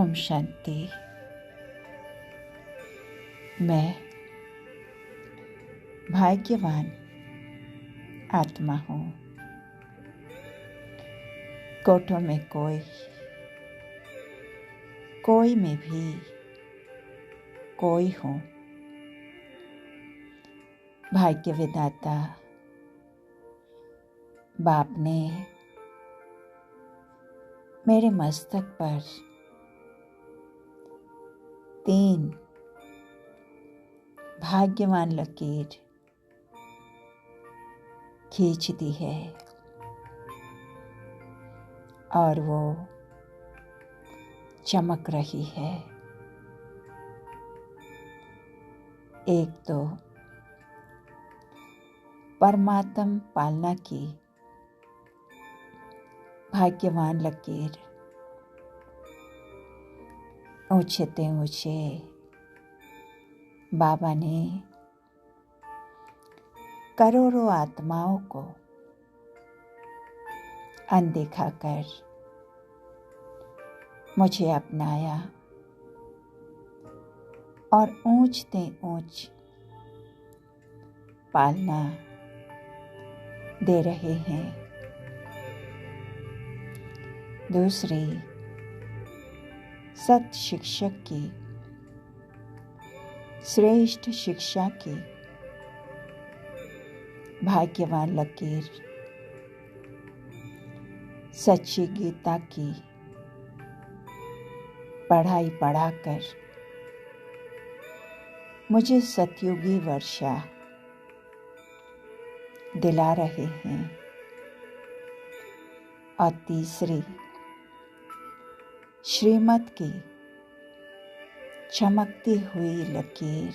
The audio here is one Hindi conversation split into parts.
ओम शांति। मैं भाग्यवान आत्मा हूँ। कोटों में कोई में भी कोई हूँ। भाग्य विधाता बाप ने मेरे मस्तक पर 3 भाग्यवान लकीर खींच दी है और वो चमक रही है। एक तो परमात्म पालना की भाग्यवान लकीर ऊंचे ते ऊंचे बाबा ने करोड़ों आत्माओं को अनदेखा कर मुझे अपनाया और ऊंच ते ऊंच पालना दे रहे हैं। दूसरी सत शिक्षक की श्रेष्ठ शिक्षा की भाग्यवान लकीर सच्ची गीता की पढ़ाई पढ़ाकर मुझे सतयुगी वर्षा दिला रहे हैं। और तीसरी श्रीमत की चमकती हुई लकीर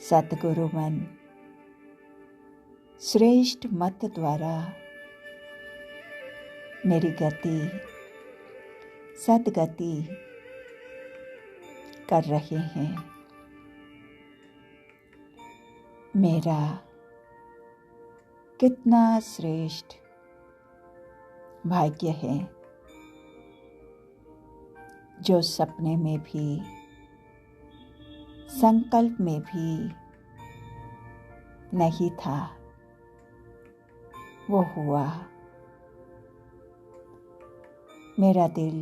सतगुरु मन श्रेष्ठ मत द्वारा मेरी गति सदगति कर रहे हैं। मेरा कितना श्रेष्ठ भाग्य है जो सपने में भी संकल्प में भी नहीं था, वो हुआ। मेरा दिल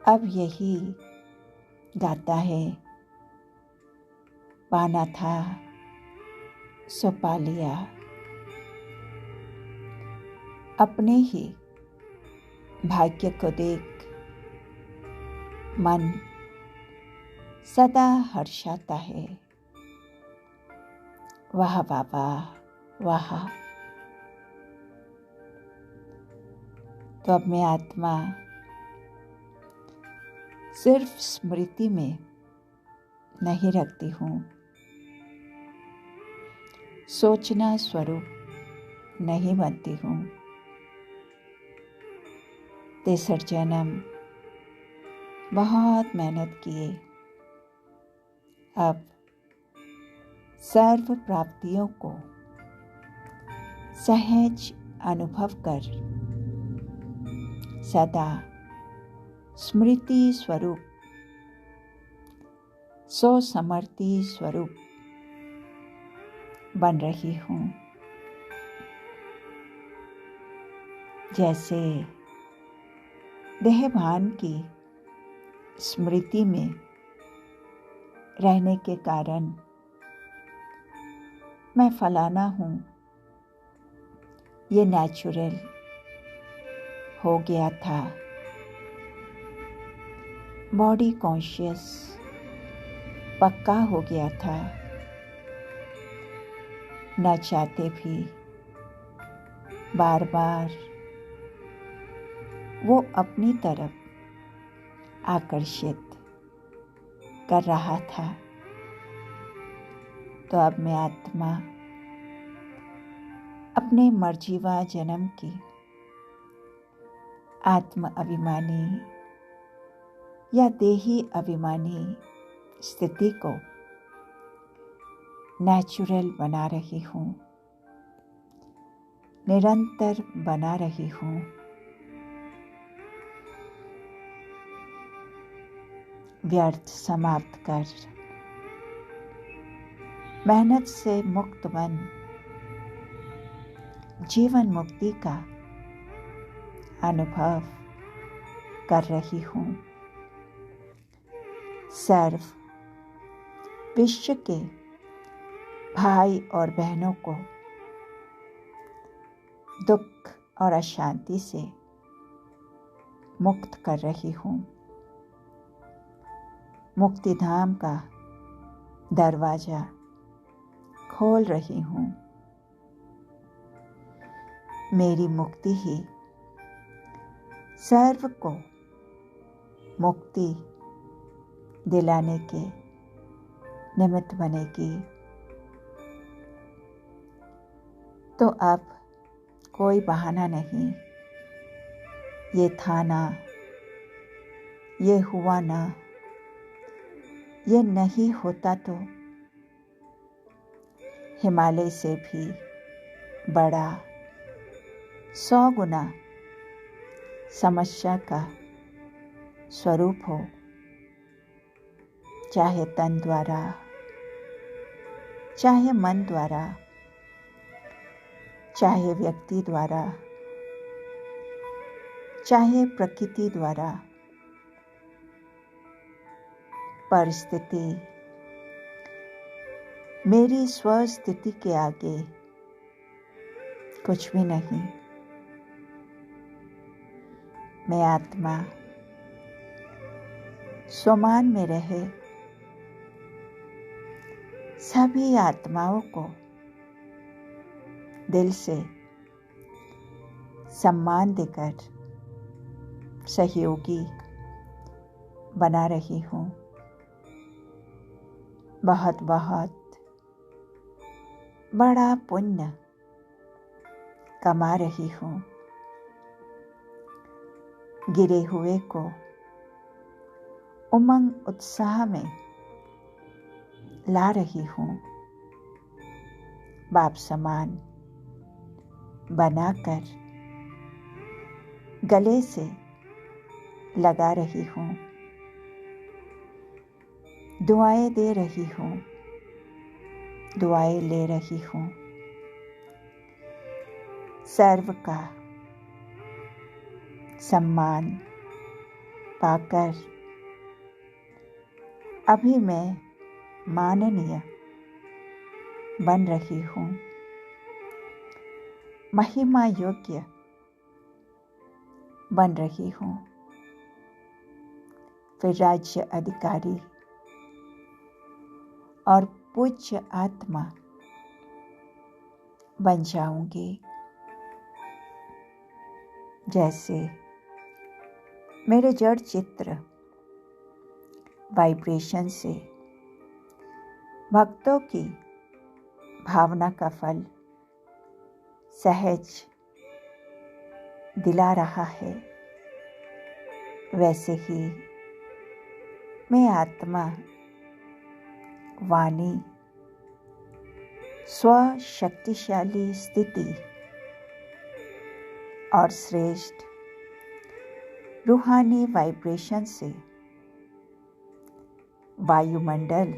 अब यही गाता है, पाना था सो पा लिया। अपने ही भाग्य को देख मन सदा हर्षाता है। वाह बाबा वाह। तो अब मैं आत्मा सिर्फ स्मृति में नहीं रखती हूँ, सोचना स्वरूप नहीं बनती हूँ। 63 जन्म बहुत मेहनत किए, अब सर्व प्राप्तियों को सहज अनुभव कर सदा स्मृति स्वरूप समर्थी स्वरूप बन रही हूँ। जैसे देहभान की स्मृति में रहने के कारण मैं फलाना हूँ, ये नेचुरल हो गया था। बॉडी कॉन्शियस पक्का हो गया था, न चाहते भी बार बार वो अपनी तरफ आकर्षित कर रहा था। तो अब मैं आत्मा अपने मर्जीवा जन्म की आत्म अभिमानी या देही अभिमानी स्थिति को नेचुरल बना रही हूँ, निरंतर बना रही हूँ। व्यर्थ समाप्त कर मेहनत से मुक्त मन जीवन मुक्ति का अनुभव कर रही हूँ। सर्व विश्व के भाई और बहनों को दुख और अशांति से मुक्त कर रही हूँ। मुक्तिधाम का दरवाजा खोल रही हूँ। मेरी मुक्ति ही सर्व को मुक्ति दिलाने के निमित्त बनेगी। तो अब कोई बहाना नहीं, ये था ना, ये हुआ ना, ये नहीं होता तो हिमालय से भी बड़ा 100 गुना समस्या का स्वरूप हो, चाहे तन द्वारा, चाहे मन द्वारा, चाहे व्यक्ति द्वारा, चाहे प्रकृति द्वारा, परिस्थिति मेरी स्वस्थिति के आगे कुछ भी नहीं। मैं आत्मा स्वमान में रहे सभी आत्माओं को दिल से सम्मान देकर सहयोगी बना रही हूँ। बहुत बहुत बड़ा पुण्य कमा रही हूँ। गिरे हुए को उमंग उत्साह में ला रही हूँ। बाप समान बनाकर गले से लगा रही हूँ। दुआएं दे रही हूँ, दुआएं ले रही हूँ। सर्व का सम्मान पाकर अभी मैं माननीय बन रही हूँ। महिमा योग्य बन रही हूँ। फिर राज्य अधिकारी और पूज्य आत्मा बन जाऊंगी। जैसे मेरे जड़ चित्र वाइब्रेशन से भक्तों की भावना का फल सहज दिला रहा है, वैसे ही मैं आत्मा वाणी स्वशक्तिशाली स्थिति और श्रेष्ठ रूहानी वाइब्रेशन से वायुमंडल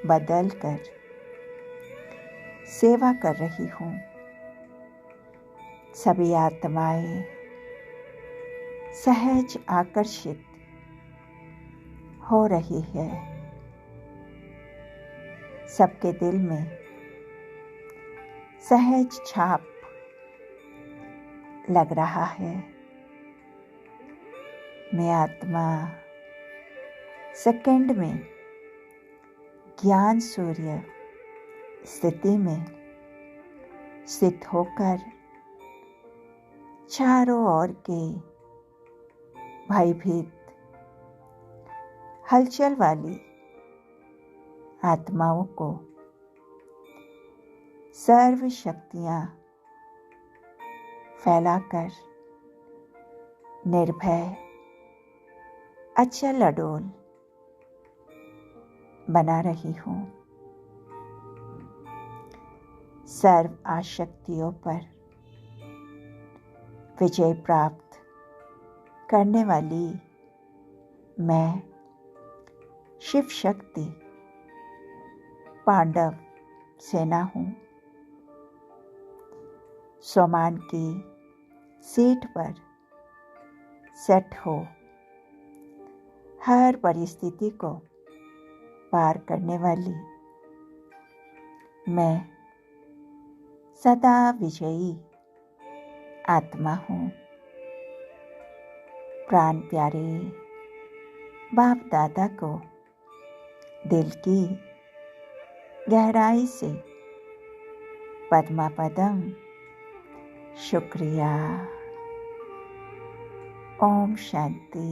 बदलकर सेवा कर रही हूँ। सभी आत्माएं सहज आकर्षित हो रही है। सबके दिल में सहज छाप लग रहा है। मैं आत्मा सेकंड में ज्ञान सूर्य स्थिति में स्थित होकर चारों ओर के भयभीत हलचल वाली आत्माओं को सर्व शक्तियां फैलाकर निर्भय अचल अडोल बना रही हूँ। सर्व आशक्तियों पर विजय प्राप्त करने वाली मैं शिव शक्ति पांडव सेना हूँ। सोमान की सीट पर सेट हो हर परिस्थिति को पार करने वाली मैं सदा विजयी आत्मा हूँ। प्राण प्यारे बाप दादा को दिल की गहराई से पद्मा पदम शुक्रिया। ओम शांति।